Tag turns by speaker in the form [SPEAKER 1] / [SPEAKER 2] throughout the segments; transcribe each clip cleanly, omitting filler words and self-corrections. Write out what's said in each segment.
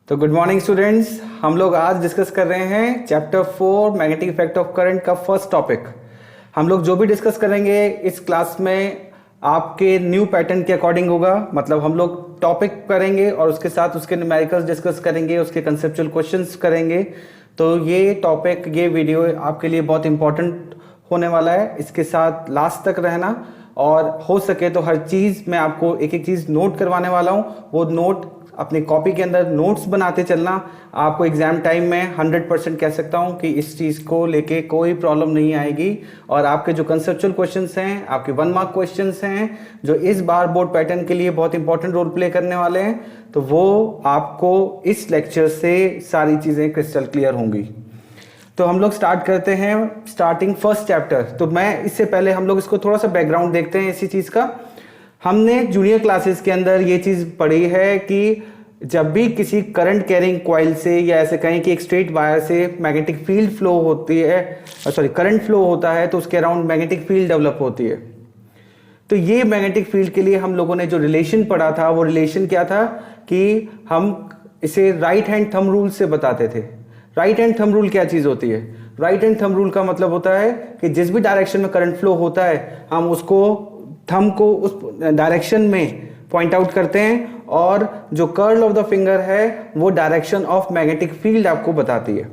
[SPEAKER 1] तो good morning students, हम लोग आज डिस्कस कर रहे हैं chapter 4 magnetic effect of current का फर्स्ट टॉपिक। हम लोग जो भी डिस्कस करेंगे इस क्लास में आपके न्यू पैटर्न के अकॉर्डिंग होगा। मतलब हम लोग टॉपिक करेंगे और उसके साथ उसके न्यूमेरिकल्स डिस्कस करेंगे, उसके कंसेप्चुअल क्वेश्चंस करेंगे। तो ये टॉपिक, ये वीडियो आपके लिए बहुत इंपॉर्टेंट होने वाला है। इसके साथ लास्ट तक रहना और हो सके तो हर चीज़ मैं आपको एक एक चीज़ नोट करवाने वाला हूँ। वो नोट अपनी कॉपी के अंदर नोट्स बनाते चलना। आपको एग्जाम टाइम में 100% कह सकता हूं कि इस चीज़ को लेके कोई प्रॉब्लम नहीं आएगी। और आपके जो कंसेप्चुअल क्वेश्चंस हैं, आपके 1 मार्क क्वेश्चंस हैं, जो इस बार बोर्ड पैटर्न के लिए बहुत इंपॉर्टेंट रोल प्ले करने वाले हैं, तो वो आपको इस लेक्चर से सारी चीज़ें क्रिस्टल क्लियर होंगी। तो हम लोग स्टार्ट करते हैं स्टार्टिंग फर्स्ट चैप्टर। तो मैं इससे पहले हम लोग इसको थोड़ा सा बैकग्राउंड देखते हैं इसी चीज़ का। हमने जूनियर क्लासेस के अंदर ये चीज़ पढ़ी है कि जब भी किसी करंट कैरिंग कॉइल से या ऐसे कहें कि एक स्ट्रेट वायर से मैग्नेटिक फील्ड फ्लो होती है, करंट फ्लो होता है, तो उसके अराउंड मैग्नेटिक फील्ड डेवलप होती है। तो ये मैग्नेटिक फील्ड के लिए हम लोगों ने जो रिलेशन पढ़ा था, वो रिलेशन क्या था कि हम इसे राइट हैंड थंब रूल से बताते थे। राइट हैंड थंब रूल क्या चीज़ होती है? राइट हैंड थंब रूल का मतलब होता है कि जिस भी डायरेक्शन में करंट फ्लो होता है, हम उसको थंब को उस डायरेक्शन में पॉइंट आउट करते हैं और जो कर्ल ऑफ द फिंगर है वो डायरेक्शन ऑफ मैग्नेटिक फील्ड आपको बताती है।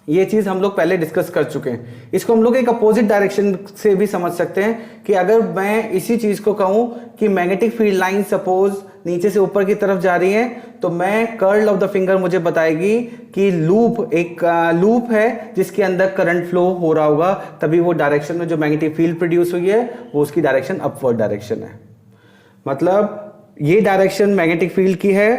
[SPEAKER 1] ये चीज हम लोग पहले डिस्कस कर चुके हैं। इसको हम लोग एक अपोजिट डायरेक्शन से भी समझ सकते हैं कि अगर मैं इसी चीज को कहूं कि मैग्नेटिक फील्ड लाइन सपोज नीचे से ऊपर की तरफ जा रही है, तो मैं कर्ल ऑफ द फिंगर मुझे बताएगी कि लूप एक लूप है जिसके अंदर करंट फ्लो हो रहा होगा, तभी वो डायरेक्शन में जो मैग्नेटिक फील्ड प्रोड्यूस हुई है वो उसकी डायरेक्शन अपवर्ड डायरेक्शन है। मतलब ये डायरेक्शन मैग्नेटिक फील्ड की है।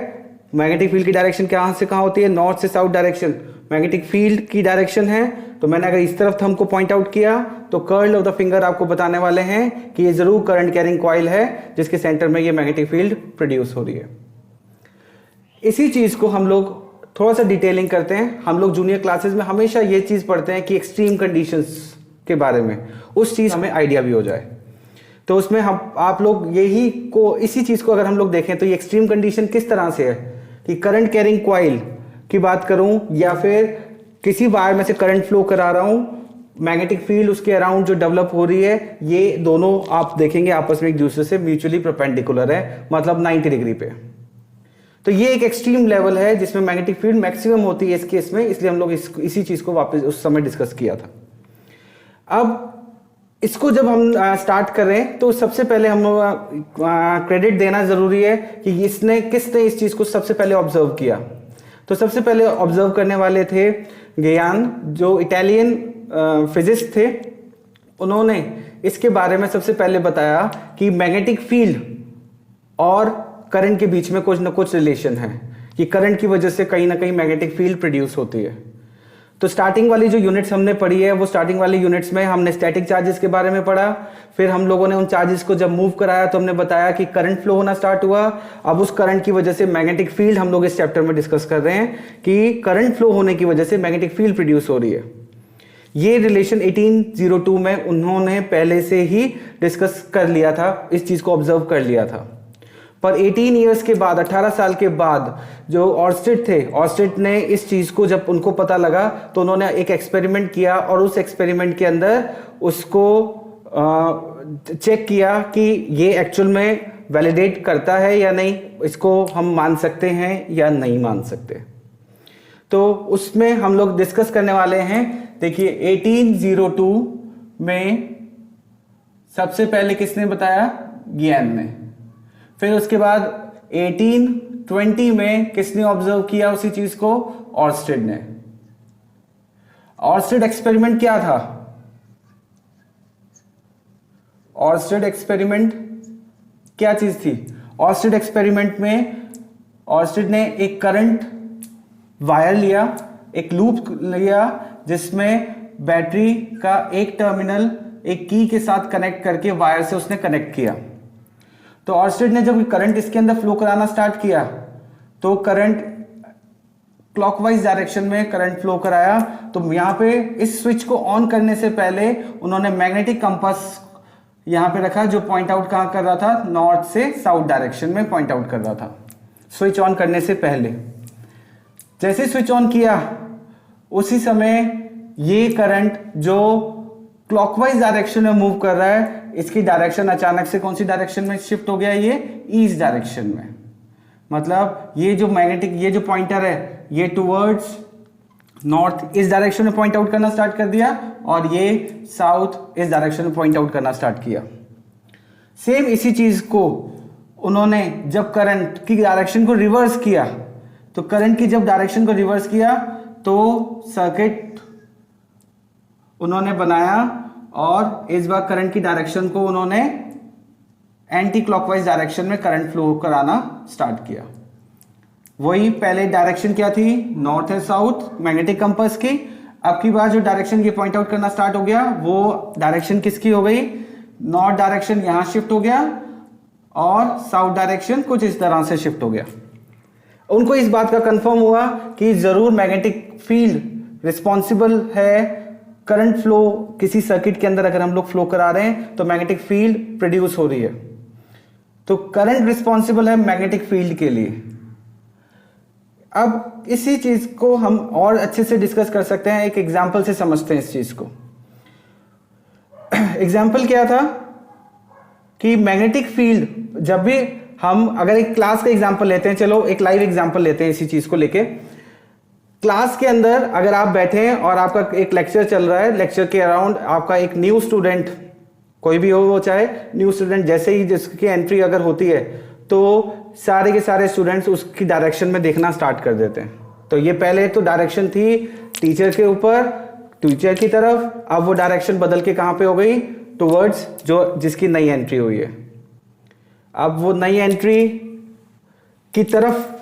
[SPEAKER 1] मैग्नेटिक फील्ड की डायरेक्शन कहां से कहां होती है? नॉर्थ से साउथ डायरेक्शन मैग्नेटिक फील्ड की डायरेक्शन है। तो मैंने अगर इस तरफ थंब को पॉइंट आउट किया तो कर्ल ऑफ द फिंगर आपको बताने वाले हैं कि ये जरूर करंट कैरिंग कॉइल है जिसके सेंटर में ये मैग्नेटिक फील्ड प्रोड्यूस हो रही है। इसी चीज को हम लोग थोड़ा सा डिटेलिंग करते हैं। हम लोग जूनियर क्लासेस में हमेशा ये चीज पढ़ते हैं कि एक्सट्रीम कंडीशंस के बारे में, उस चीज हमें आइडिया भी हो जाए। तो उसमें हम आप लोग इसी चीज को अगर हम लोग देखें तो ये एक्सट्रीम कंडीशन किस तरह से है कि करंट कैरिंग कॉइल की बात करूं या फिर किसी वायर में से करंट फ्लो करा रहा हूं, मैग्नेटिक फील्ड उसके अराउंड जो डेवलप हो रही है, ये दोनों आप देखेंगे आपस में एक दूसरे से म्यूचुअली परपेंडिकुलर है, मतलब 90 डिग्री पे। तो ये एक एक्सट्रीम लेवल है जिसमें मैग्नेटिक फील्ड मैक्सिमम होती है इस केस में, इसलिए हम लोग इसी चीज को वापस उस समय डिस्कस किया था। अब इसको जब हम स्टार्ट कर रहे हैं तो सबसे पहले हम क्रेडिट देना जरूरी है कि किसने इस चीज को सबसे पहले ऑब्जर्व किया। तो सबसे पहले ऑब्जर्व करने वाले थे गयान, जो इटालियन फिजिस्ट थे। उन्होंने इसके बारे में सबसे पहले बताया कि मैग्नेटिक फील्ड और करंट के बीच में कुछ न कुछ रिलेशन है, कि करंट की वजह से कहीं ना कहीं मैग्नेटिक फील्ड प्रोड्यूस होती है। तो स्टार्टिंग वाली जो यूनिट्स हमने पढ़ी है, वो स्टार्टिंग वाली यूनिट्स में हमने स्टैटिक चार्जेस के बारे में पढ़ा। फिर हम लोगों ने उन चार्जेस को जब मूव कराया तो हमने बताया कि करंट फ्लो होना स्टार्ट हुआ। अब उस करंट की वजह से मैग्नेटिक फील्ड हम लोग इस चैप्टर में डिस्कस कर रहे हैं कि करंट फ्लो होने की वजह से मैग्नेटिक फील्ड प्रोड्यूस हो रही है। ये रिलेशन 1802 में उन्होंने पहले से ही डिस्कस कर लिया था, इस चीज को ऑब्जर्व कर लिया था। पर 18 ईयर्स के बाद, 18 साल के बाद जो ऑर्स्टेड थे, ऑर्स्टेड ने इस चीज को जब उनको पता लगा तो उन्होंने एक एक्सपेरिमेंट किया और उस एक्सपेरिमेंट के अंदर उसको चेक किया कि ये एक्चुअल में वैलिडेट करता है या नहीं, इसको हम मान सकते हैं या नहीं मान सकते। तो उसमें हम लोग डिस्कस करने वाले हैं। देखिए 1802 में सबसे पहले किसने बताया? गयान ने। फिर उसके बाद 1820 में किसने ऑब्जर्व किया उसी चीज को? ऑर्स्टेड ने। ऑर्स्टेड एक्सपेरिमेंट क्या था? ऑर्स्टेड एक्सपेरिमेंट क्या चीज थी? ऑर्स्टेड एक्सपेरिमेंट में ऑर्स्टेड ने एक करंट वायर लिया, एक लूप लिया, जिसमें बैटरी का एक टर्मिनल एक की के साथ कनेक्ट करके वायर से उसने कनेक्ट किया। तो ऑर्स्टेड ने जब करंट इसके अंदर फ्लो कराना स्टार्ट किया तो करंट क्लॉकवाइज डायरेक्शन में करंट फ्लो कराया। तो यहां पे इस स्विच को ऑन करने से पहले उन्होंने मैग्नेटिक कंपास यहां पे रखा, जो पॉइंट आउट कहां कर रहा था? नॉर्थ से साउथ डायरेक्शन में पॉइंट आउट कर रहा था, स्विच ऑन करने से पहले। जैसे स्विच ऑन किया उसी समय ये करंट जो क्लॉकवाइज डायरेक्शन में मूव कर रहा है, इसकी डायरेक्शन अचानक से कौन सी डायरेक्शन में शिफ्ट हो गया, ये ईस्ट डायरेक्शन में। मतलब ये जो मैग्नेटिक, ये जो पॉइंटर है ये टुवर्ड्स नॉर्थ इस डायरेक्शन में पॉइंट आउट करना स्टार्ट कर दिया, और ये साउथ इस डायरेक्शन में पॉइंट आउट करना स्टार्ट किया। सेम इसी चीज को उन्होंने जब करंट की डायरेक्शन को रिवर्स किया, तो करंट की जब डायरेक्शन को रिवर्स किया तो सर्किट उन्होंने बनाया, और इस बार करंट की डायरेक्शन को उन्होंने एंटी क्लॉकवाइज डायरेक्शन में करंट फ्लो कराना स्टार्ट किया। वही पहले डायरेक्शन क्या थी, north and south magnetic compass की। अब की बार जो डायरेक्शन की पॉइंट आउट करना स्टार्ट हो गया, वो डायरेक्शन किसकी हो गई, नॉर्थ डायरेक्शन यहां शिफ्ट हो गया और साउथ डायरेक्शन कुछ इस तरह से शिफ्ट हो गया। उनको इस बात का कंफर्म हुआ कि जरूर मैग्नेटिक फील्ड रिस्पॉन्सिबल है करंट फ्लो, किसी सर्किट के अंदर अगर हम लोग फ्लो करा रहे हैं तो मैग्नेटिक फील्ड प्रोड्यूस हो रही है, तो करंट रिस्पॉन्सिबल है मैग्नेटिक फील्ड के लिए। अब इसी चीज को हम और अच्छे से डिस्कस कर सकते हैं, एक एग्जांपल से समझते हैं इस चीज को। एग्जांपल क्या था कि मैग्नेटिक फील्ड, जब भी हम अगर एक क्लास का एग्जांपल लेते हैं, चलो एक लाइव एग्जांपल लेते हैं इसी चीज को लेके। क्लास के अंदर अगर आप बैठे हैं और आपका एक लेक्चर चल रहा है, लेक्चर के अराउंड आपका एक न्यू स्टूडेंट, कोई भी हो वो चाहे न्यू स्टूडेंट, जैसे ही जिसकी एंट्री अगर होती है तो सारे के सारे स्टूडेंट्स उसकी डायरेक्शन में देखना स्टार्ट कर देते हैं। तो ये पहले तो डायरेक्शन थी टीचर के ऊपर, टीचर की तरफ, अब वो डायरेक्शन बदल के कहां पे हो गई, टुवर्ड्स जो जिसकी नई एंट्री हुई है। अब वो नई एंट्री की तरफ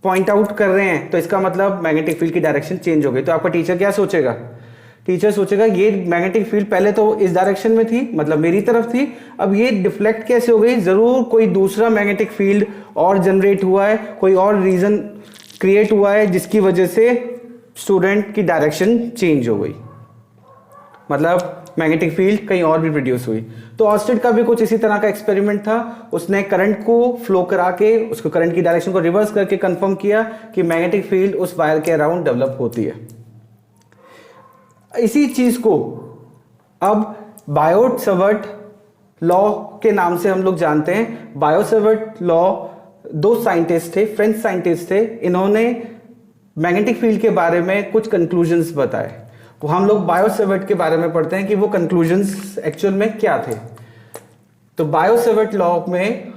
[SPEAKER 1] पॉइंट आउट कर रहे हैं, तो इसका मतलब मैग्नेटिक फील्ड की डायरेक्शन चेंज हो गई। तो आपका टीचर क्या सोचेगा, टीचर सोचेगा ये मैग्नेटिक फील्ड पहले तो इस डायरेक्शन में थी, मतलब मेरी तरफ थी, अब ये डिफ्लेक्ट कैसे हो गई, जरूर कोई दूसरा मैग्नेटिक फील्ड और जनरेट हुआ है, कोई और रीजन क्रिएट हुआ है जिसकी वजह से स्टूडेंट की डायरेक्शन चेंज हो गई, मतलब मैग्नेटिक फील्ड कहीं और भी प्रोड्यूस हुई। तो ऑस्टेड का भी कुछ इसी तरह का एक्सपेरिमेंट था। उसने करंट को फ्लो करा के उसको करंट की डायरेक्शन को रिवर्स करके कंफर्म किया कि मैग्नेटिक फील्ड उस वायर के अराउंड डेवलप होती है। इसी चीज को अब बायोट-सवर्ट लॉ के नाम से हम लोग जानते हैं। बायोट-सवर्ट लॉ, दो साइंटिस्ट थे, फ्रेंच साइंटिस्ट थे, इन्होंने मैग्नेटिक फील्ड के बारे में कुछ कंक्लूजन्स बताए। वो हम लोग बायोट-सवर्ट के बारे में पढ़ते हैं कि वो कंक्लूजन्स एक्चुअल में क्या थे। तो बायोट-सवर्ट लॉ में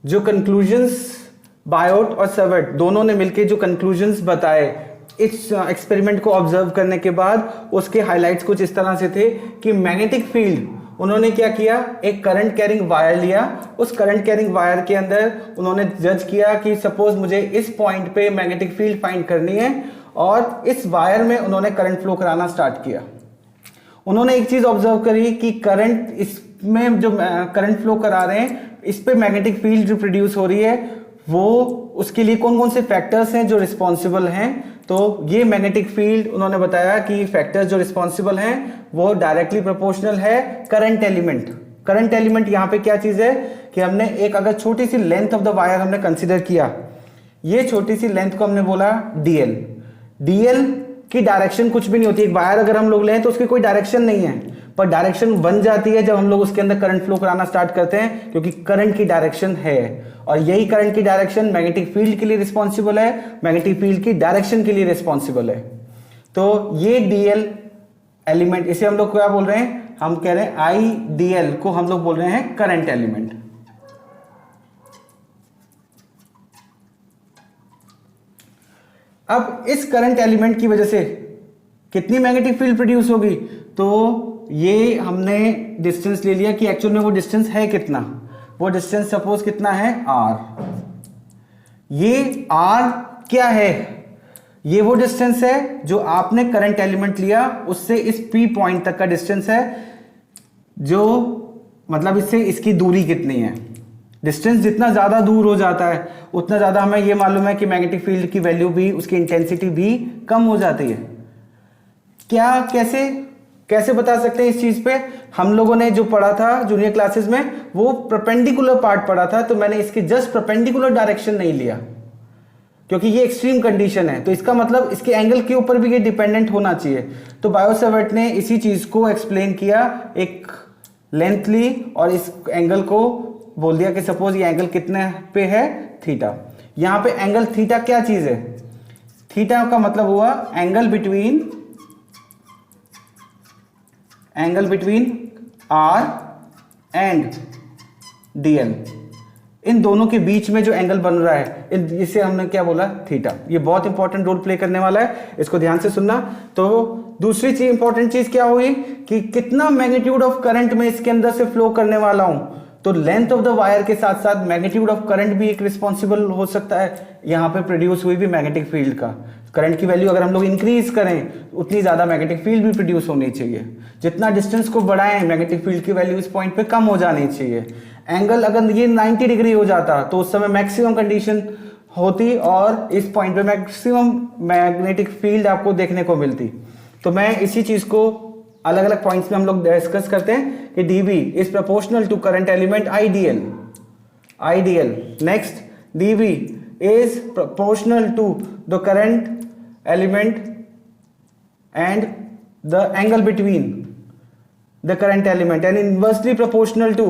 [SPEAKER 1] जो कंक्लूजन्स बायोट और सवर्ट दोनों ने मिलकर जो कंक्लूजन्स बताए इस एक्सपेरिमेंट को ऑब्जर्व करने के बाद, उसके हाइलाइट्स कुछ इस तरह से थे कि मैग्नेटिक फील्ड, उन्होंने क्या किया, एक करंट कैरिंग वायर लिया, उस करंट कैरिंग वायर के अंदर उन्होंने जज किया कि सपोज मुझे इस पॉइंट पे मैग्नेटिक फील्ड फाइंड करनी है, और इस वायर में उन्होंने करंट फ्लो कराना स्टार्ट किया। उन्होंने एक चीज ऑब्जर्व करी कि करंट, इसमें जो करंट फ्लो करा रहे हैं इस पे मैग्नेटिक फील्ड जो प्रोड्यूस हो रही है, वो उसके लिए कौन कौन से फैक्टर्स हैं जो रिस्पॉन्सिबल हैं। तो ये मैग्नेटिक फील्ड उन्होंने बताया कि फैक्टर्स जो रिस्पॉन्सिबल हैं वो डायरेक्टली प्रोपोर्शनल है करंट एलिमेंट। करंट एलिमेंट यहां पे क्या चीज है कि हमने एक अगर छोटी C length of the wire हमने कंसीडर किया, ये छोटी सी लेंथ को हमने बोला डीएल। डीएल की डायरेक्शन कुछ भी नहीं होती। एक वायर अगर हम लोग लें तो उसकी कोई डायरेक्शन नहीं है, पर डायरेक्शन बन जाती है जब हम लोग उसके अंदर करंट फ्लो कराना स्टार्ट करते हैं, क्योंकि करंट की डायरेक्शन है, और यही करंट की डायरेक्शन मैग्नेटिक फील्ड के लिए रिस्पॉन्सिबल है, मैग्नेटिक फील्ड की डायरेक्शन के लिए रिस्पॉन्सिबल है। तो ये डीएल एलिमेंट, इसे हम लोग क्या बोल रहे हैं, हम कह रहे हैं आई डीएल को हम लोग बोल रहे हैं करंट एलिमेंट। अब इस करंट एलिमेंट की वजह से कितनी मैग्नेटिक फील्ड प्रोड्यूस होगी, तो ये हमने डिस्टेंस ले लिया कि एक्चुअल में वो डिस्टेंस है कितना। वो डिस्टेंस सपोज कितना है, आर। ये आर क्या है, ये वो डिस्टेंस है जो आपने करंट एलिमेंट लिया उससे इस पी पॉइंट तक का डिस्टेंस है, जो मतलब इससे इसकी दूरी कितनी है। डिस्टेंस जितना ज्यादा दूर हो जाता है उतना ज्यादा हमें ये मालूम है कि मैग्नेटिक फील्ड की वैल्यू भी, उसकी इंटेंसिटी भी कम हो जाती है। क्या, कैसे, कैसे बता सकते हैं इस चीज पे? हम लोगों ने जो पढ़ा था जूनियर क्लासेस में वो परपेंडिकुलर पार्ट पढ़ा था, तो मैंने इसके जस्ट परपेंडिकुलर डायरेक्शन नहीं लिया क्योंकि ये एक्सट्रीम कंडीशन है, तो इसका मतलब इसके एंगल के ऊपर भी ये डिपेंडेंट होना चाहिए। तो बायो-सैवर्ट ने इसी चीज को एक्सप्लेन किया एक लेंथली, और इस एंगल को बोल दिया कि सपोज ये एंगल कितने पे है, थीटा। यहां पे एंगल थीटा क्या चीज है? थीटा का मतलब हुआ angle between r and dl, इन दोनों के बीच में जो एंगल बन रहा है इसे हमने क्या बोला? थीटा। ये बहुत इंपॉर्टेंट रोल प्ले करने वाला है, इसको ध्यान से सुनना। तो दूसरी चीज इंपॉर्टेंट चीज क्या हुई कि कितना मैग्नीट्यूड ऑफ करंट में इसके अंदर से फ्लो करने वाला हूं। तो लेंथ ऑफ द वायर के साथ साथ मैग्नीट्यूड ऑफ करंट भी एक रिस्पॉन्सिबल हो सकता है यहां पे प्रोड्यूस हुई भी मैग्नेटिक फील्ड का। करंट की वैल्यू अगर हम लोग इंक्रीज करें उतनी ज्यादा मैग्नेटिक फील्ड भी प्रोड्यूस होनी चाहिए। जितना डिस्टेंस को बढ़ाएं मैग्नेटिक फील्ड की वैल्यू इस पॉइंट पे कम हो जानी चाहिए। एंगल अगर ये 90 डिग्री हो जाता तो उस समय मैक्सिमम कंडीशन होती और इस पॉइंट पे मैक्सिमम मैग्नेटिक फील्ड आपको देखने को मिलती। तो मैं इसी चीज को अलग अलग पॉइंट्स में हम लोग डिस्कस करते हैं कि dV is proportional to current element ideal. Next, dV is proportional to the current element and the angle between the current element and inversely proportional to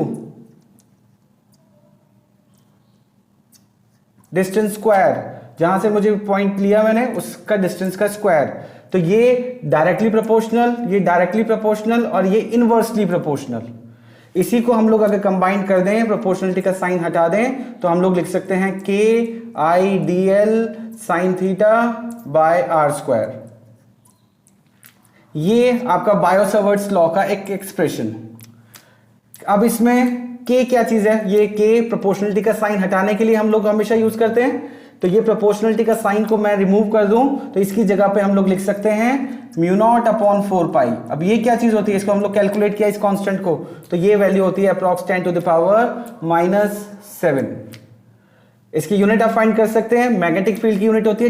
[SPEAKER 1] distance square, जहां से मुझे पॉइंट लिया मैंने उसका डिस्टेंस का स्क्वायर। तो ये directly proportional, ये डायरेक्टली प्रोपोर्शनल और ये इनवर्सली प्रोपोर्शनल। इसी को हम लोग अगर कंबाइन कर दें, प्रोपोर्शनलिटी का साइन हटा दें, तो हम लोग लिख सकते हैं k I d l sine theta by r square. ये आपका बायो-सैवर्ट्स लॉ का एक एक्सप्रेशन। अब इसमें के क्या चीज है? ये के प्रोपोर्शनलिटी का साइन हटाने के लिए हम लोग हमेशा यूज करते हैं। तो ये प्रोपोर्शनलिटी का साइन को मैं रिमूव कर दूं तो इसकी जगह पे हम लोग लिख सकते हैं म्यू नॉट अपॉन 4 पाई। अब ये क्या चीज होती है? इसको हम लोग कैलकुलेट किया इस कांस्टेंट को, तो ये वैल्यू होती है अप्रॉक्स 10 टू द पावर -7। इसकी यूनिट आप फाइंड कर सकते हैं। मैग्नेटिक फील्ड की यूनिट होती है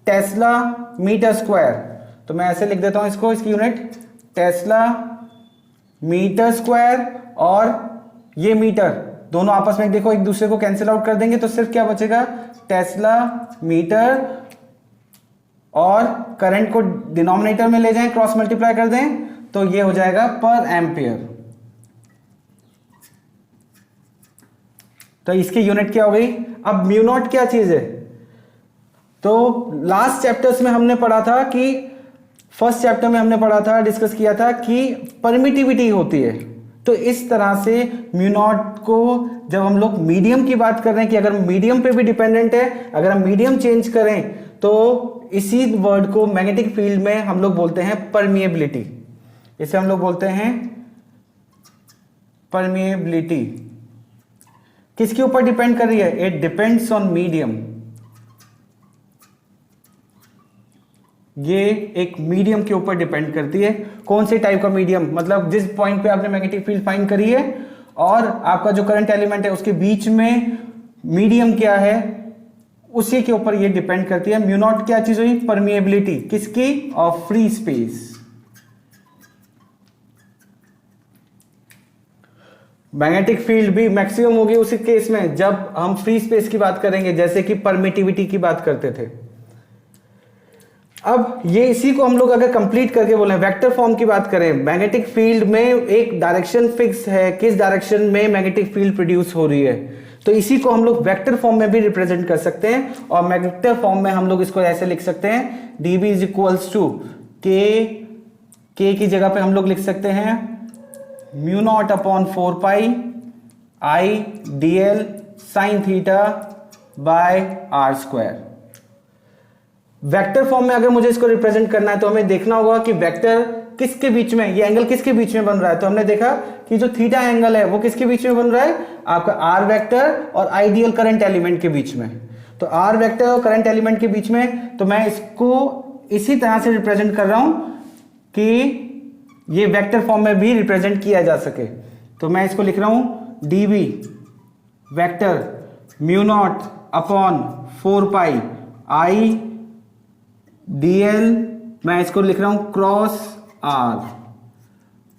[SPEAKER 1] टेस्ला मीटर स्क्वायर। तो मैं ऐसे लिख देता हूं इसको, इसकी यूनिट टेस्ला मीटर स्क्वायर, और ये मीटर दोनों आपस में देखो एक दूसरे को कैंसिल आउट कर देंगे तो सिर्फ क्या बचेगा? टेस्ला मीटर, और करंट को डिनोमिनेटर में ले जाएं, क्रॉस मल्टीप्लाई कर दें तो ये हो जाएगा पर एम्पियर। तो इसकी यूनिट क्या हो गई? अब म्यू नॉट क्या चीज है? तो लास्ट चैप्टर्स में हमने पढ़ा था कि फर्स्ट चैप्टर में हमने पढ़ा था, डिस्कस किया था कि परमिटिविटी होती है। तो इस तरह से म्यू नॉट को जब हम लोग मीडियम की बात कर रहे हैं कि अगर मीडियम पे भी डिपेंडेंट है, अगर हम मीडियम चेंज करें तो इसी वर्ड को मैग्नेटिक फील्ड में हम लोग बोलते हैं परमिएबिलिटी। इसे हम लोग बोलते हैं परमिएबिलिटी। किसके ऊपर डिपेंड कर रही है? It depends on medium. ये एक मीडियम के ऊपर डिपेंड करती है। कौन से टाइप का मीडियम? मतलब जिस पॉइंट पे आपने मैग्नेटिक फील्ड फाइंड करी है और आपका जो करंट एलिमेंट है उसके बीच में मीडियम क्या है, उसी के ऊपर ये डिपेंड करती है। म्यू नॉट क्या चीज हुई? परमिएबिलिटी। किसकी? Of free space. Magnetic field भी मैक्सिमम होगी उसी केस में जब हम फ्री स्पेस की बात करेंगे, जैसे कि परमिटिविटी की बात करते थे। अब ये इसी को हम लोग अगर कंप्लीट करके बोले, वेक्टर फॉर्म की बात करें, मैग्नेटिक फील्ड में एक डायरेक्शन फिक्स है, किस डायरेक्शन में मैग्नेटिक फील्ड प्रोड्यूस हो रही है, तो इसी को हम लोग वेक्टर फॉर्म में भी रिप्रेजेंट कर सकते हैं। और वेक्टर फॉर्म में हम लोग इसको ऐसे लिख सकते हैं, dB इज इक्वल्स टू के की जगह पे हम लोग लिख सकते हैं mu not upon 4 pi I d l sine theta by r square. Vector form में अगर मुझे इसको रिप्रेजेंट करना है तो हमें देखना होगा कि वेक्टर किसके बीच में, ये एंगल किसके बीच में बन रहा है। तो हमने देखा कि जो थीटा एंगल है वो किसके बीच में बन रहा है? आपका आर वेक्टर और आइडियल करंट एलिमेंट के बीच में। तो आर वेक्टर और करंट एलिमेंट के बीच में, तो मैं इसको इसी तरह से रिप्रेजेंट कर रहा हूं कि ये वेक्टर फॉर्म में भी रिप्रेजेंट किया जा सके। तो मैं इसको लिख रहा हूं dV vector mu not upon 4 pi I dl, मैं इसको लिख रहा हूं क्रॉस आर,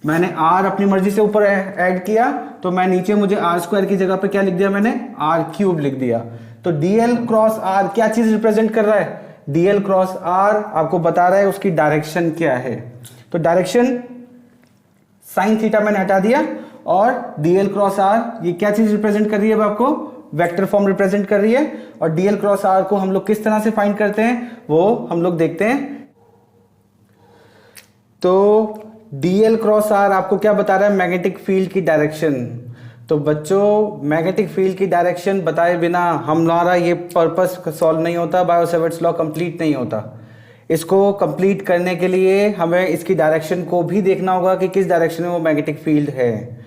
[SPEAKER 1] मैंने आर अपनी मर्जी से ऊपर ऐड किया, तो मैं नीचे मुझे आर स्क्वायर की जगह पे क्या लिख दिया मैंने, आर क्यूब लिख दिया। तो डीएल क्रॉस आर क्या चीज रिप्रेजेंट कर रहा है, डीएल क्रॉस आर आपको बता रहा है उसकी डायरेक्शन क्या है। तो डायरेक्शन साइन थीटा मैंने हटा दिया, और डीएल क्रॉस आर ये क्या चीज रिप्रेजेंट कर रही है, आपको वेक्टर फॉर्म रिप्रेजेंट कर रही है। और डीएल क्रॉस आर को हम लोग किस तरह से फाइंड करते हैं वो हम लोग देखते हैं। तो डीएल क्रॉस आर आपको क्या बता रहा है, मैग्नेटिक फील्ड की डायरेक्शन। तो बच्चों मैग्नेटिक फील्ड की डायरेक्शन बताए बिना हमारा ये पर्पस सॉल्व नहीं होता, बायो-सैवर्ट्स लॉ कंप्लीट नहीं होता। इसको कंप्लीट करने के लिए हमें इसकी डायरेक्शन को भी देखना होगा कि किस डायरेक्शन में वो मैग्नेटिक फील्ड है।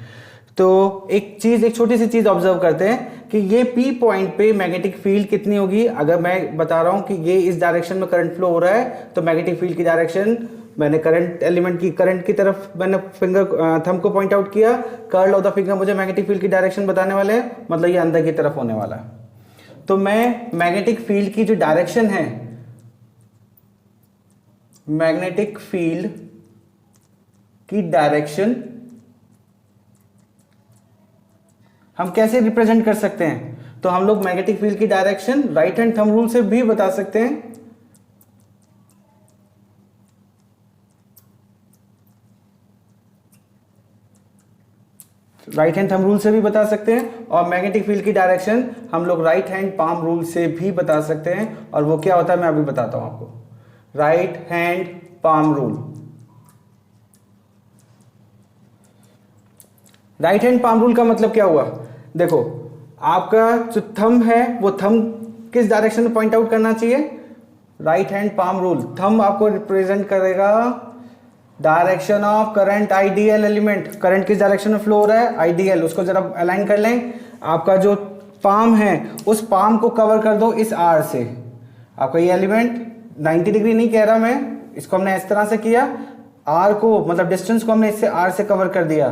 [SPEAKER 1] तो एक छोटी सी चीज ऑब्जर्व करते हैं कि ये पी पॉइंट पे मैग्नेटिक फील्ड कितनी होगी। अगर मैं बता रहा हूं कि ये इस डायरेक्शन में करंट फ्लो हो रहा है, तो मैग्नेटिक फील्ड की डायरेक्शन मैंने करंट एलिमेंट की करंट की तरफ मैंने फिंगर थंब को पॉइंट आउट किया, कर्ल ऑफ द फिंगर मुझे मैग्नेटिक फील्ड की डायरेक्शन बताने वाले हैं, मतलब ये अंदर की तरफ होने वाला है। तो मैं मैग्नेटिक फील्ड की जो डायरेक्शन है, मैग्नेटिक फील्ड की डायरेक्शन हम कैसे रिप्रेजेंट कर सकते हैं। तो हम लोग मैग्नेटिक फील्ड की direction right hand thumb rule से भी बता सकते हैं। राइट हैंड थंब रूल से भी बता सकते हैं, और मैग्नेटिक फील्ड की डायरेक्शन हम लोग राइट हैंड पाम रूल से भी बता सकते हैं। और वो क्या होता है मैं अभी बताता हूं आपको। Right hand palm rule, right hand palm rule का मतलब क्या हुआ, देखो आपका जो थंब है वो थंब किस डायरेक्शन में पॉइंट आउट करना चाहिए, right hand palm rule. Thumb आपको रिप्रेजेंट करेगा direction of current, IDL element, current किस डायरेक्शन में फ्लो हो रहा है, आईडीएल। उसको जरा अलाइन कर लें, आपका जो पाम है उस पाम को कवर कर दो इस आर से। आपका ये एलिमेंट 90 डिग्री नहीं कह रहा मैं, इसको हमने इस तरह से किया, आर को मतलब डिस्टेंस को हमने इससे आर से कवर कर दिया।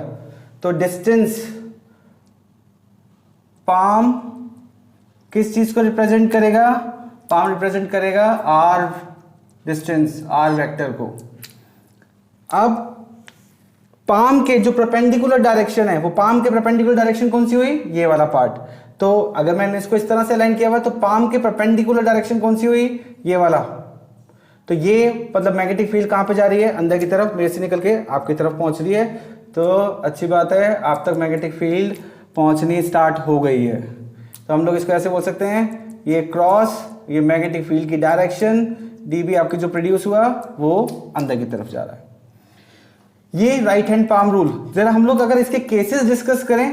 [SPEAKER 1] तो डिस्टेंस पाम किस चीज को रिप्रेजेंट करेगा, पाम रिप्रेजेंट करेगा आर डिस्टेंस, आर वेक्टर को। अब पाम के जो परपेंडिकुलर डायरेक्शन है, वो पाम के परपेंडिकुलर डायरेक्शन कौन सी हुई, ये वाला पार्ट। तो अगर मैंने इसको इस तरह से अलाइन किया हुआ, तो पाम के परपेंडिकुलर डायरेक्शन कौन सी हुई, ये वाला। तो ये मतलब मैग्नेटिक फील्ड कहां पे जा रही है, अंदर की तरफ, मेरे से निकल के आपकी तरफ पहुंच रही है। तो अच्छी बात है, आप तक मैग्नेटिक फील्ड पहुंचनी स्टार्ट हो गई है। तो हम लोग इसको ऐसे बोल सकते हैं, ये क्रॉस, ये मैग्नेटिक फील्ड की डायरेक्शन, डीबी आपकी जो प्रोड्यूस हुआ वो अंदर की तरफ जा रहा है। ये राइट हैंड पाम रूल। जरा हम लोग अगर इसके केसेस डिस्कस करें,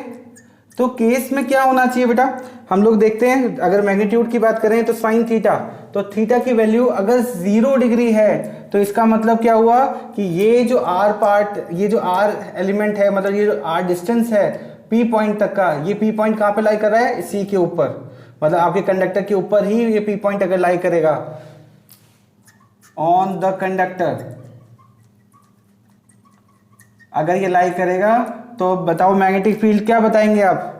[SPEAKER 1] तो केस में क्या होना चाहिए बेटा, हम लोग देखते हैं अगर मैग्नीट्यूड की बात करें तो साइन थीटा, तो थीटा की वैल्यू अगर 0 डिग्री है तो इसका मतलब क्या हुआ कि ये जो आर पार्ट, ये जो आर एलिमेंट है, मतलब ये जो आर डिस्टेंस है पी पॉइंट तक का, ये पी पॉइंट कहां पे लाई कर रहा है, सी के ऊपर, मतलब आपके कंडक्टर के ऊपर ही ये पी पॉइंट अगर लाई करेगा ऑन द कंडक्टर, अगर ये लाई करेगा तो बताओ मैग्नेटिक फील्ड क्या बताएंगे आप,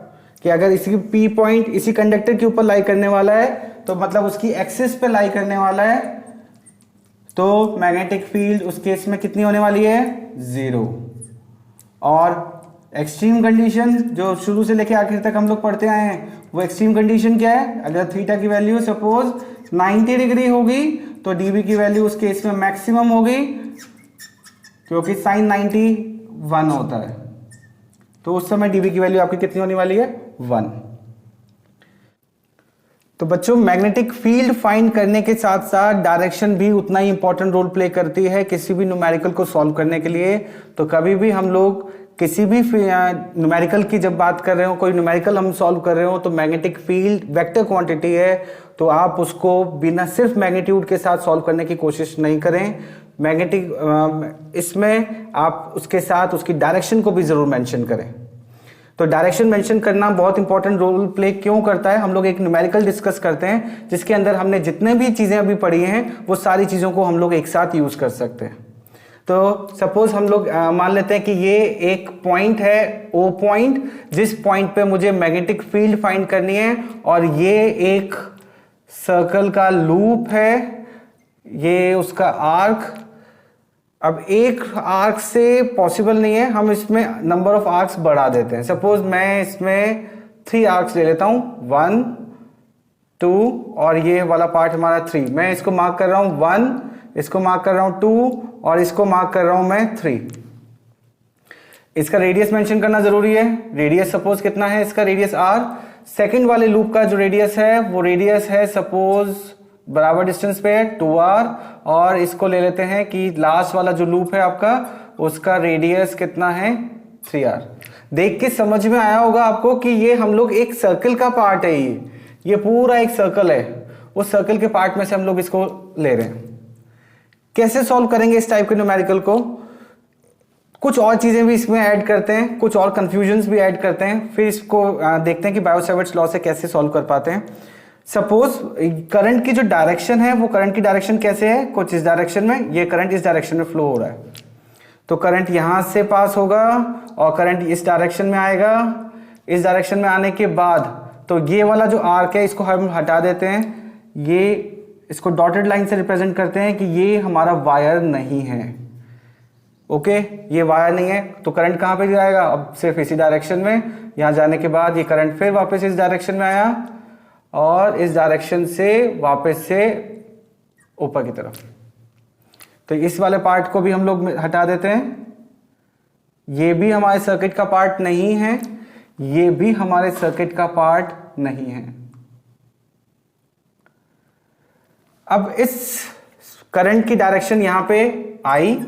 [SPEAKER 1] कि अगर इसी पी पॉइंट इसी कंडक्टर के ऊपर लाई करने वाला है तो मतलब उसकी एक्सिस पे लाई करने वाला है, तो मैग्नेटिक फील्ड उस केस में कितनी होने वाली है, 0। और एक्सट्रीम कंडीशन जो शुरू से लेके आखिर तक हम लोग पढ़ते आए हैं, वो एक्सट्रीम कंडीशन क्या है, अगर थीटा की वैल्यू सपोज 90 डिग्री होगी तो डीबी की वैल्यू उस केस में मैक्सिमम होगी, क्योंकि साइन 91 होता है, तो उस समय डीबी की वैल्यू आपकी कितनी होने वाली है, 1। तो बच्चों मैग्नेटिक फील्ड फाइंड करने के साथ साथ डायरेक्शन भी उतना ही इंपॉर्टेंट रोल प्ले करती है किसी भी न्यूमेरिकल को सॉल्व करने के लिए। तो कभी भी हम लोग किसी भी न्यूमेरिकल की जब बात कर रहे हो, कोई न्यूमेरिकल हम सॉल्व कर रहे हो, तो मैग्नेटिक फील्ड वेक्टर क्वांटिटी है, तो आप उसको बिना सिर्फ मैग्नीट्यूड के साथ सॉल्व करने की कोशिश नहीं करें। मैग्नेटिक इसमें आप उसके साथ उसकी डायरेक्शन को भी जरूर मेंशन करें। तो डायरेक्शन मेंशन करना बहुत इंपॉर्टेंट रोल प्ले क्यों करता है, हम लोग एक न्यूमेरिकल डिस्कस करते हैं जिसके अंदर हमने जितने भी चीजें अभी पढ़ी हैं वो सारी चीजों को हम लोग एक साथ यूज कर सकते हैं। तो सपोज हम लोग मान लेते हैं कि ये एक पॉइंट है ओ पॉइंट, जिस पॉइंट पे मुझे मैग्नेटिक फील्ड फाइंड करनी है, और ये एक सर्कल का लूप है, ये उसका आर्क, अब एक आर्क से पॉसिबल नहीं है, हम इसमें नंबर ऑफ आर्क्स बढ़ा देते हैं। सपोज मैं इसमें 3 आर्क्स ले लेता हूं, 1 2 और ये वाला पार्ट हमारा 3। मैं इसको मार्क कर रहा हूं 1, इसको मार्क कर रहा हूं 2 और इसको मार्क कर रहा हूं मैं 3। इसका रेडियस मेंशन करना जरूरी है। रेडियस सपोज कितना है, इसका रेडियस r। सेकंड वाले लूप का जो रेडियस है वो रेडियस है सपोज बराबर डिस्टेंस पे है 2r, और इसको ले लेते हैं कि लास्ट वाला जो लूप है आपका उसका रेडियस कितना है 3r। देख के समझ में आया होगा आपको कि ये हम लोग एक सर्कल का पार्ट है, ये पूरा एक सर्कल है, उस सर्कल के पार्ट में से हम लोग इसको ले रहे हैं। कैसे सॉल्व करेंगे इस टाइप के न्यूमेरिकल को, कुछ और चीजें भी इसमें ऐड करते हैं, कुछ और कंफ्यूजन्स भी ऐड करते हैं, फिर इसको देखते हैं कि बायो-सैवर्ट्स लॉ से कैसे सॉल्व कर पाते हैं। सपोज करंट की जो डायरेक्शन है वो करंट की डायरेक्शन कैसे है, कुछ इस डायरेक्शन में, ये करंट इस डायरेक्शन में फ्लो हो रहा है, तो करंट यहां से पास होगा और करंट इस डायरेक्शन में आएगा। इस डायरेक्शन में आने के बाद तो ये वाला जो आर्क है इसको हम हटा देते हैं, ये इसको डॉटेड लाइन से रिप्रेजेंट करते हैं कि ये हमारा वायर नहीं है। ओके, ये वायर नहीं है तो करंट कहां पे जाएगा, अब सिर्फ इसी डायरेक्शन में। यहां जाने के बाद ये करंट फिर वापस इस डायरेक्शन में आया और इस डायरेक्शन से वापस से ऊपर की तरफ। तो इस वाले पार्ट को भी हम लोग हटा देते हैं। ये भी हमारे सर्किट का पार्ट नहीं है, ये भी हमारे सर्किट का पार्ट नहीं है। अब इस करंट की डायरेक्शन यहां पे आई,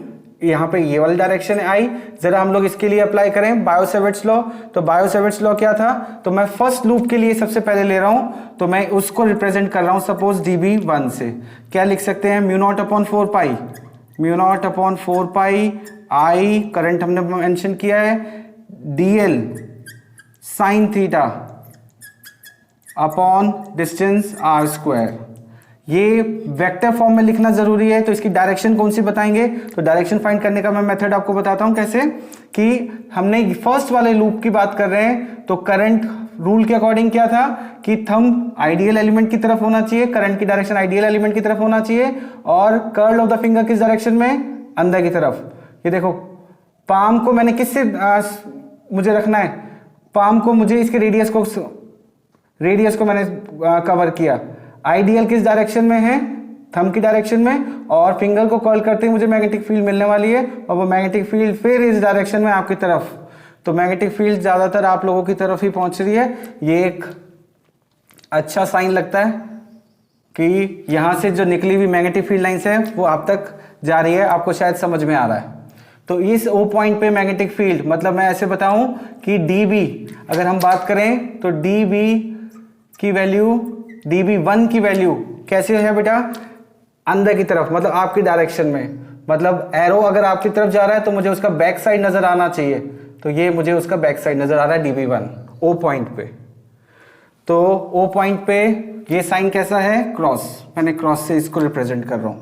[SPEAKER 1] यहां पे ये वाली डायरेक्शन है आई, जरा हम लोग इसके लिए अप्लाई करें बायो-सैवर्ट्स लॉ। तो बायो-सैवर्ट्स लॉ क्या था, तो मैं फर्स्ट लूप के लिए सबसे पहले ले रहा हूं, तो मैं उसको रिप्रेजेंट कर रहा हूं सपोज dB1 से। क्या लिख सकते हैं, μ0/4π, μ0/4π आई करंट हमने मेंशन किया है, dl sin theta upon distance r²। ये वेक्टर फॉर्म में लिखना जरूरी है, तो इसकी डायरेक्शन कौन सी बताएंगे, तो डायरेक्शन फाइंड करने का मैं मेथड आपको बताता हूं कैसे। कि हमने फर्स्ट वाले लूप की बात कर रहे हैं, तो करंट रूल के अकॉर्डिंग क्या था कि थंब आइडियल एलिमेंट की तरफ होना चाहिए, करंट की डायरेक्शन आइडियल एलिमेंट की तरफ होना चाहिए, और कर्ल ऑफ द फिंगर किस डायरेक्शन में, अंदर की तरफ। ये देखो पाम को मैंने किससे मुझे रखना है, पाम को मुझे इसके रेडियस को मैंने कवर किया। आइडियल किस डायरेक्शन में है, थंब की डायरेक्शन में, और फिंगर को कर्ल करते ही मुझे मैग्नेटिक फील्ड मिलने वाली है, और वो मैग्नेटिक फील्ड फिर इस डायरेक्शन में आपकी तरफ। तो मैग्नेटिक फील्ड ज्यादातर आप लोगों की तरफ ही पहुंच रही है। ये एक अच्छा साइन लगता है कि यहां से जो निकली हुई मैग्नेटिक फील्ड लाइंस है वो आप तक जा रही है, आपको शायद समझ में आ रहा है। तो इस O पॉइंट पे मैग्नेटिक फील्ड, मतलब मैं ऐसे बताऊं कि dB, अगर हम बात करें तो dB की वैल्यू, dB1 की वैल्यू कैसे है बेटा, अंदर की तरफ, मतलब आपकी डायरेक्शन में, मतलब एरो अगर आपकी तरफ जा रहा है तो मुझे उसका बैक साइड नजर आना चाहिए, तो ये मुझे उसका बैक साइड नजर आ रहा है dB1 O पॉइंट पे। तो O पॉइंट पे ये साइन कैसा है, क्रॉस, मैंने क्रॉस से इसको रिप्रेजेंट कर रहा हूं।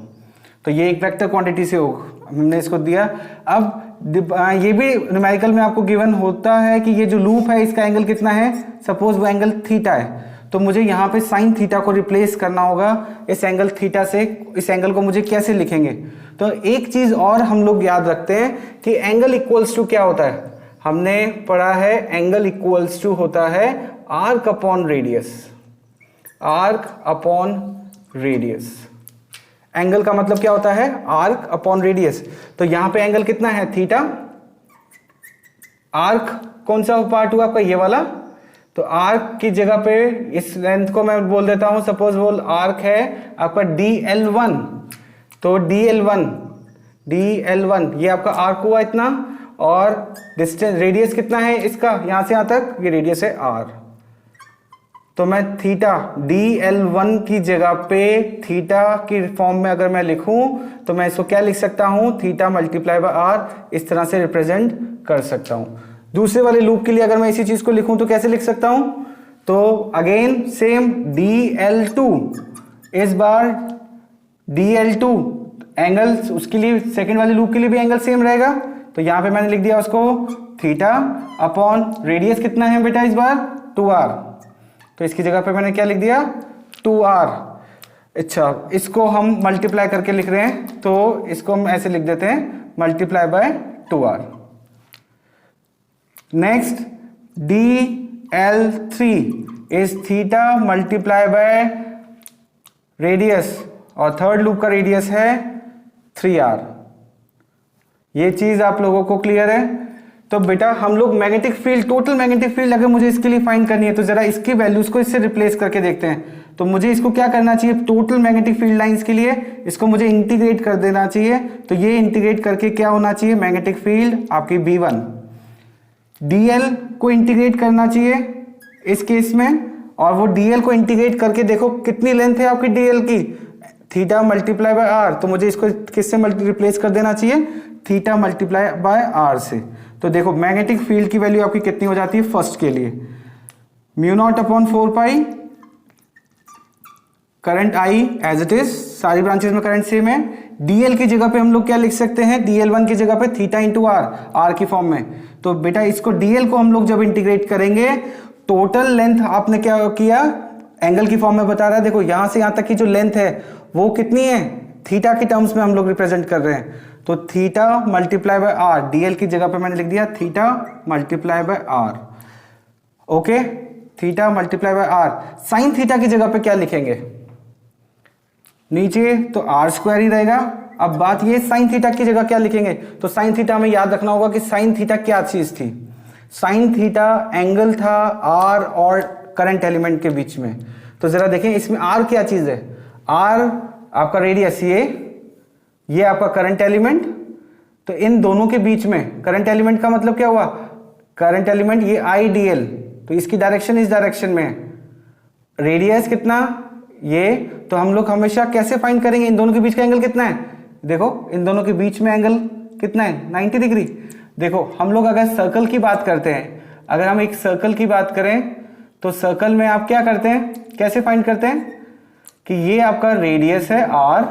[SPEAKER 1] तो ये एक वेक्टर क्वांटिटी से हमने इसको दिया। अब ये भी न्यूमेरिकल में आपको गिवन होता है कि ये जो लूप है इसका एंगल कितना है, सपोज वो एंगल थीटा है, तो मुझे यहाँ पे साइन थीटा को रिप्लेस करना होगा इस एंगल थीटा से। इस एंगल को मुझे कैसे लिखेंगे, तो एक चीज और हम लोग याद रखते हैं कि एंगल इक्वल्स टू क्या होता है, हमने पढ़ा है एंगल इक्वल्स टू होता है arc upon radius. Arc upon radius, angle का मतलब क्या होता है, आर्क अपॉन रेडियस। तो यहां पे एंगल कितना है, थीटा। आर्क कौन सा पार्ट हुआ आपका, ये वाला, तो आर्क की जगह पे इस लेंथ को मैं बोल देता हूं, सपोज वो आर्क है आपका dl1, तो dl1 ये आपका आर्क हुआ इतना, और डिस्टेंस रेडियस कितना है इसका, यहां से यहां तक, ये रेडियस है r। तो मैं थीटा dl1 की जगह पे थीटा की फॉर्म में अगर मैं लिखूं तो मैं इसको क्या लिख सकता हूं, थीटा मल्टीप्लाई बाय r, इस तरह से रिप्रेजेंट कर सकता हूं। दूसरे वाले लूप के लिए अगर मैं इसी चीज को लिखूं तो कैसे लिख सकता हूं, तो अगेन सेम dl2, इस बार dl2 एंगल, उसके लिए सेकंड वाले लूप के लिए भी एंगल सेम रहेगा, तो यहां पे मैंने लिख दिया उसको थीटा अपॉन रेडियस कितना है बेटा इस बार 2r, तो इसकी जगह पे मैंने क्या लिख दिया 2r। अच्छा, इसको हम मल्टीप्लाई करके लिख रहे हैं, तो इसको हम ऐसे लिख देते हैं multiply by 2r। Next dl3 is theta multiply by radius, और थर्ड लूप का रेडियस है 3r। ये चीज आप लोगों को क्लियर है? तो बेटा हम लोग magnetic field, total magnetic field अगर मुझे इसके लिए फाइंड करनी है तो जरा इसकी वैल्यूज को इससे रिप्लेस करके देखते हैं। तो मुझे इसको क्या करना चाहिए, टोटल मैग्नेटिक फील्ड लाइंस के लिए इसको मुझे इंटीग्रेट कर देना चाहिए। तो ये इंटीग्रेट करके क्या होना चाहिए, मैग्नेटिक फील्ड आपकी V1। dl को इंटीग्रेट करना चाहिए इस केस में, और वो dl को इंटीग्रेट करके देखो कितनी लेंथ है आपकी dl की, थीटा मल्टीप्लाई बाय r। तो मुझे इसको किससे रिप्लेस कर देना चाहिए, थीटा मल्टीप्लाई बाय r से। तो देखो मैग्नेटिक फील्ड की वैल्यू आपकी कितनी हो जाती है फर्स्ट के लिए, μ0/4 current I as it is, सारी ब्रांचेस में करंट सेम है। dl की जगह पे हम लोग क्या लिख सकते हैं, dl1 की जगह पे थीटा इंटू r की फॉर्म में। तो बेटा इसको dl को हम लोग जब इंटीग्रेट करेंगे, टोटल लेंथ आपने क्या किया, एंगल की फॉर्म में बता रहा है। देखो यहां से यहां तक की जो लेंथ है वो कितनी है, थीटा की टर्म्स में हम लोग रिप्रेजेंट कर रहे हैं। तो theta multiply by r, dl की जगह पे मैंने लिख दिया theta multiply by r। Okay, theta multiply by r। Sine theta की जगह पे क्या लिखेंगे, नीचे तो r स्क्वायर ही रहेगा। अब बात ये साइन थीटा की जगह क्या लिखेंगे, तो साइन थीटा में याद रखना होगा कि साइन थीटा क्या चीज थी, साइन थीटा एंगल था r और करंट एलिमेंट के बीच में। तो जरा देखें इसमें r क्या चीज है, r आपका रेडियस, ये आपका करंट एलिमेंट। तो इन दोनों के बीच में करंट एलिमेंट का मतलब क्या हुआ, करंट एलिमेंट ये I dl, तो इसकी डायरेक्शन इस डायरेक्शन में है, रेडियस कितना ये। तो हम लोग हमेशा कैसे फाइंड करेंगे, इन दोनों के बीच का एंगल कितना है, देखो इन दोनों के बीच में एंगल कितना है, 90 डिग्री। देखो हम लोग अगर सर्कल की बात करते हैं, अगर हम एक सर्कल की बात करें तो सर्कल में आप क्या करते हैं, कैसे फाइंड करते हैं कि ये आपका रेडियस है r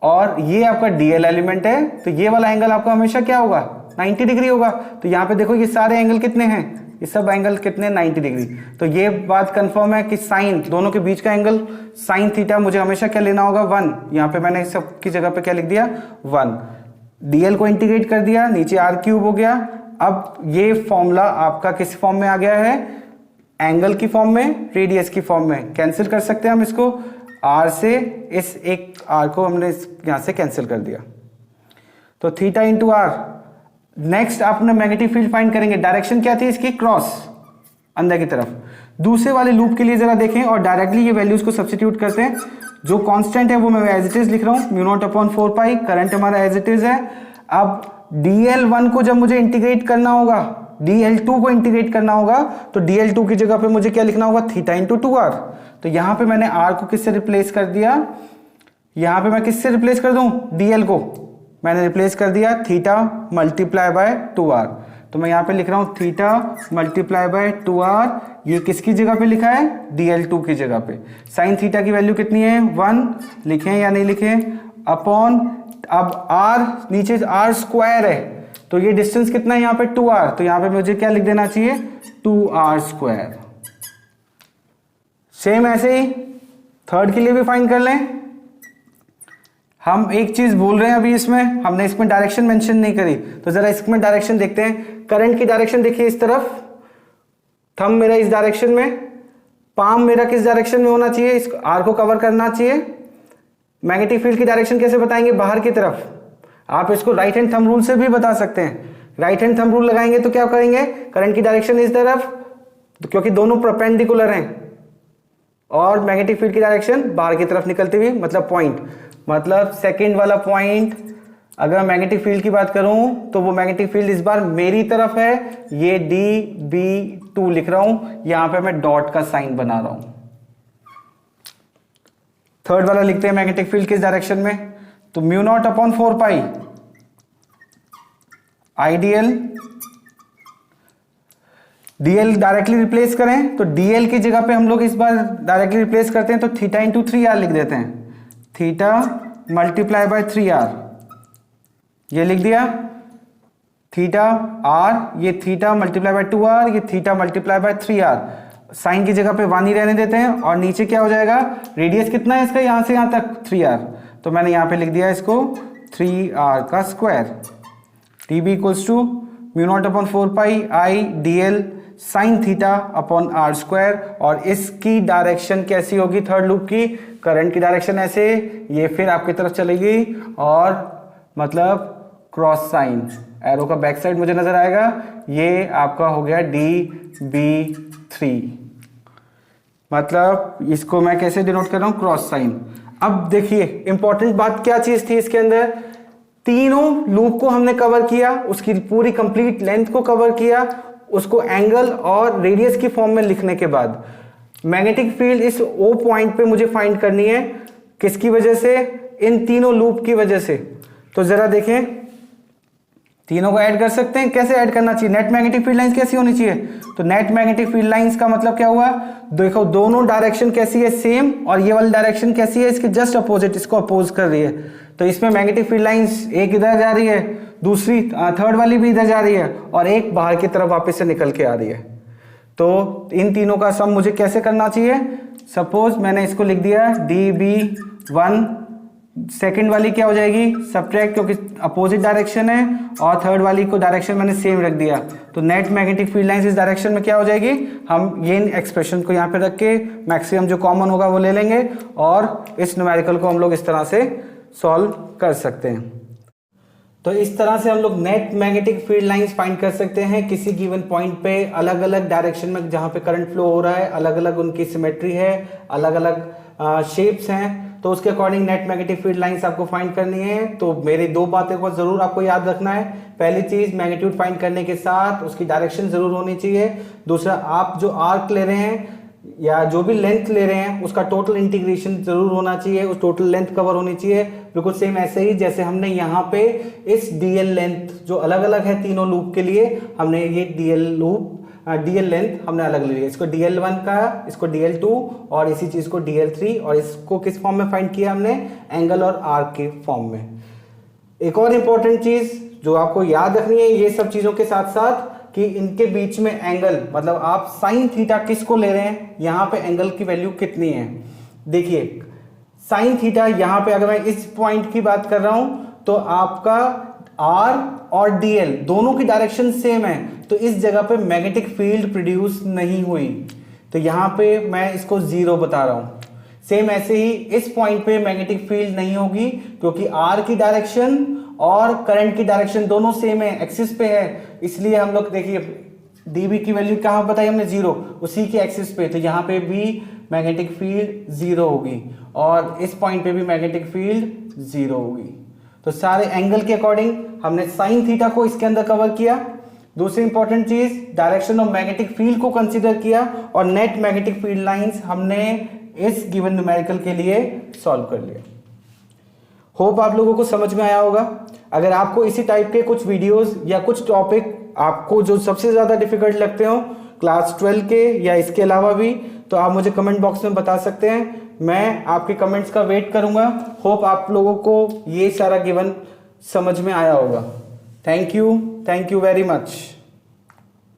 [SPEAKER 1] और ये आपका dl एलिमेंट है, तो ये वाला एंगल आपका हमेशा क्या होगा, 90 डिग्री होगा। तो यहाँ पे देखो ये सारे एंगल कितने हैं, ये सब एंगल कितने, 90 डिग्री। तो ये बात कंफर्म है कि साइन, दोनों के बीच का एंगल साइन थीटा मुझे हमेशा क्या लेना होगा, 1। यहाँ पे मैंने सब की जगह पे क्या लिख दिया, 1। dl को इंटीग्रेट कर दिया, नीचे r³ हो गया। अब ये फॉर्मूला आपका किस फॉर्म में आ गया है, एंगल की फॉर्म में, रेडियस की फॉर्म में। कैंसिल कर सकते हैं हम इसको, r से इस एक r को हमने यहां से कैंसिल कर दिया, तो थीटा इंटू r। नेक्स्ट आपने मैग्नेटिक फील्ड फाइंड करेंगे, डायरेक्शन क्या थी इसकी, क्रॉस, अंदर की तरफ। दूसरे वाले लूप के लिए जरा देखें और डायरेक्टली ये वैल्यूज को सब्स्टिट्यूट करते हैं। जो कांस्टेंट है वो मैं एज इट इज लिख रहा हूं, μ0/4 करंट हमारा एज इट इज है। अब dl1 को जब मुझे इंटीग्रेट करना होगा, dl2 को इंटीग्रेट करना होगा, तो dl2 की जगह पे मुझे क्या लिखना होगा, थीटा इंटू 2r। तो यहां पे मैंने r को किससे रिप्लेस कर दिया, यहां पे मैं किससे रिप्लेस कर दूं, dl को मैंने रिप्लेस कर दिया थीटा मल्टीप्लाई बाय 2r। तो मैं यहां पे लिख रहा हूं थीटा मल्टीप्लाई बाय 2r, ये किसकी जगह पे लिखा है, dl2 की जगह पे। साइन थीटा की वैल्यू कितनी है, 1, लिखें या नहीं लिखें, अपॉन, अब r नीचे r स्क्वायर है, तो ये डिस्टेंस कितना है यहाँ पे, 2r। तो यहाँ पे मुझे क्या लिख देना चाहिए, 2r स्क्वायर। सेम ऐसे ही थर्ड के लिए भी फाइंड कर लें। हम एक चीज भूल रहे हैं अभी, इसमें हमने इसमें डायरेक्शन मेंशन नहीं करी, तो जरा इसमें डायरेक्शन देखते हैं। करंट की डायरेक्शन देखिए इस तरफ, थंब मेरा इस डायरेक्शन में, पाम मेरा किस डायरेक्शन में होना चाहिए, इस आर को कवर करना चाहिए। मैग्नेटिक फील्ड की डायरेक्शन कैसे बताएंगे, बाहर की तरफ। आप इसको राइट हैंड थंब रूल से भी बता सकते हैं। राइट हैंड थंब रूल लगाएंगे तो क्या करेंगे, करंट की डायरेक्शन इस तरफ, तो क्योंकि दोनों परपेंडिकुलर हैं, और मैग्नेटिक फील्ड की डायरेक्शन बाहर की तरफ निकलती हुई, मतलब पॉइंट, मतलब सेकंड वाला पॉइंट। अगर मैग्नेटिक फील्ड की बात करूं तो वो मैग्नेटिक फील्ड इस बार मेरी तरफ है, ये dB2 लिख रहा हूं, यहां पे मैं डॉट का साइन बना रहा हूं। थर्ड वाला लिखते हैं मैग्नेटिक फील्ड किस डायरेक्शन में, तो μ0/4 आइडियल, dl डायरेक्टली रिप्लेस करें, तो dl की जगह पे हम लोग इस बार डायरेक्टली रिप्लेस करते हैं, तो थीटा इंटू 3r लिख देते हैं, थीटा मल्टीप्लाई बाय 3r, ये लिख दिया, थीटा r, ये थीटा मल्टीप्लाई बाय 2r, ये theta multiply by 3r। Sign की जगह पे 1 ही रहने देते हैं और नीचे क्या हो जाएगा, रेडियस कितना है इसका यहां से यहां तक 3r, तो मैंने यहां पे लिख दिया इसको 3r का square. dB equals to μ0/4 dl sine theta upon r square, और इसकी डायरेक्शन कैसी होगी थर्ड लूप की, करंट की डायरेक्शन ऐसे, ये फिर आपकी तरफ चलेगी और मतलब क्रॉस साइन, एरो का बैक साइड मुझे नजर आएगा, ये आपका हो गया dB3, मतलब इसको मैं कैसे डिनोट कर रहा हूं, क्रॉस साइन। अब देखिए इंपॉर्टेंट बात क्या चीज थी इसके अंदर, तीनों लूप को हमने कवर किया, उसकी पूरी कंप्लीट लेंथ को कवर किया, उसको एंगल और रेडियस की फॉर्म में लिखने के बाद मैग्नेटिक फील्ड इस O पॉइंट पे मुझे फाइंड करनी है, किसकी वजह से, इन तीनों लूप की वजह से। तो जरा देखें, तीनों को ऐड कर सकते हैं, कैसे ऐड करना चाहिए, नेट मैग्नेटिक फील्ड लाइंस कैसी होनी चाहिए, तो नेट मैग्नेटिक फील्ड लाइंस का मतलब क्या हुआ, देखो दोनों डायरेक्शन कैसी है, सेम, और ये वाली डायरेक्शन कैसी है, इसके जस्ट अपोजिट, इसको अपोज कर रही है, तो इसमें मैग्नेटिक फील्ड लाइंस एक इधर जा रही है, दूसरी थर्ड वाली भी इधर जा रही है, और एक बाहर की तरफ वापस से निकल के आ रही है। तो इन तीनों का सम मुझे कैसे करना चाहिए, सपोज मैंने इसको लिख दिया dB1, सेकंड वाली क्या हो जाएगी सब्ट्रैक्ट, क्योंकि अपोजिट डायरेक्शन है, और थर्ड वाली को डायरेक्शन मैंने सेम रख दिया, तो नेट मैग्नेटिक फील्ड लाइंस इस डायरेक्शन में क्या हो जाएगी, हम ये एक्सप्रेशन को यहाँ पे रख के मैक्सिमम जो कॉमन होगा वो ले लेंगे, और इस न्यूमेरिकल को हम लोग इस तरह से सॉल्व कर सकते हैं। तो इस तरह से हम लोग net magnetic field lines find कर सकते हैं किसी गिवन पॉइंट पे, अलग अलग डायरेक्शन में जहां पे करंट फ्लो हो रहा है, अलग अलग उनकी सिमेट्री है, अलग अलग शेप्स हैं, तो उसके according net magnetic field lines आपको फाइंड करनी है। तो मेरी दो बातें को जरूर आपको याद रखना है, पहली चीज मैग्नीट्यूड फाइंड करने के साथ उसकी डायरेक्शन जरूर होनी चाहिए, दूसरा आप जो आर्क ले रहे हैं या जो भी लेंथ ले रहे हैं उसका टोटल इंटीग्रेशन जरूर होना चाहिए, उस टोटल लेंथ कवर होनी चाहिए, बिल्कुल सेम ऐसे ही जैसे हमने यहाँ पे इस डीएल लेंथ जो अलग अलग है तीनों लूप के लिए, हमने ये डीएल लेंथ हमने अलग ले लिया, इसको DL1 का, इसको DL2 और इसी चीज को DL3, और इसको किस फॉर्म में फाइंड किया हमने, एंगल और आर्क के फॉर्म में। एक और इंपॉर्टेंट चीज जो आपको याद रखनी है ये सब चीजों के साथ साथ कि इनके बीच में एंगल, मतलब आप साइन थीटा किसको ले रहे हैं, यहां पे एंगल की वैल्यू कितनी है। देखिए साइन थीटा यहां पे अगर मैं इस पॉइंट की बात कर रहा हूं तो आपका आर और डीएल दोनों की डायरेक्शन सेम है, तो इस जगह पे मैग्नेटिक फील्ड प्रोड्यूस नहीं हुई, तो यहां पे मैं इसको 0 बता रहा हूं। सेम ऐसे ही इस पॉइंट पे मैग्नेटिक फील्ड नहीं होगी क्योंकि आर की डायरेक्शन और करंट की डायरेक्शन दोनों सेम है, एक्सिस पे है, इसलिए हम लोग देखिए डीबी की वैल्यू कहां बताई हमने 0, उसी के एक्सिस पे, तो यहां पे भी मैग्नेटिक फील्ड 0 होगी और इस पॉइंट पे भी मैग्नेटिक फील्ड 0 होगी। तो सारे एंगल के अकॉर्डिंग हमने साइन थीटा को इसके अंदर कवर किया। दूसरी इंपॉर्टेंट चीज डायरेक्शन ऑफ मैग्नेटिक फील्ड को कंसीडर किया, और नेट मैग्नेटिक फील्ड लाइंस हमने इस गिवन न्यूमेरिकल के लिए सॉल्व कर लिया। होप आप लोगों को समझ में आया होगा। अगर आपको इसी टाइप के कुछ वीडियोस या कुछ टॉपिक आपको जो सबसे ज्यादा डिफिकल्ट लगते हो क्लास 12 के या इसके अलावा भी, तो आप मुझे कमेंट बॉक्स में बता सकते हैं, मैं आपके कमेंट्स का वेट करूंगा। होप आप लोगों को ये सारा गिवन समझ में आया होगा। Thank you very much.